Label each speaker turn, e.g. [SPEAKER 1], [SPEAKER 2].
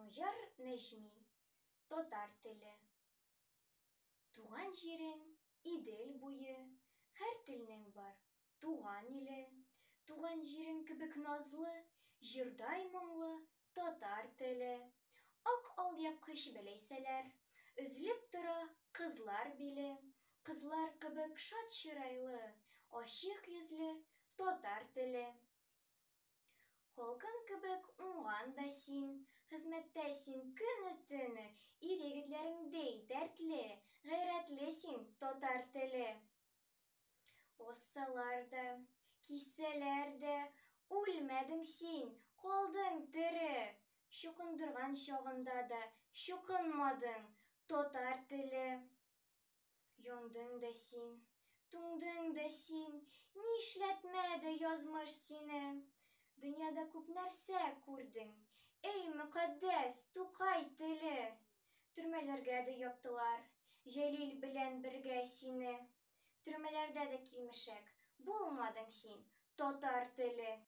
[SPEAKER 1] Санжар Нәҗми. Татар теле. Туган җирең Идел буе, һәр телнең бар туган иле. Туган җирең кебек назлы, җырдай моңлы татар теле. Ак алъяпкыч беләйсәләр, өзелеп тора кызлар биле. Кызлар кебек шат чырайлы, ачык йөзле татар теле. Халкың кебек уңган да син, хезмәттә син көне-төне, ир-егетләреңдәй дәртле, гайрәтле син татар теле. Ассалар да, киссәләр дә, үлмәдең син, калдың тере. Чукындырган чагында да чукынмадың татар теле. Яндың да син, туңдың да син, нишләтмәде язмыш сине. Дөньяда күп нәрсә күрдең, эй мөкаддәс Тукай теле. Төрмәләргә дә яптылар, Җәлил белән бергә сине. Төрмәләрдә дә килмешәк, булмадың син татар теле.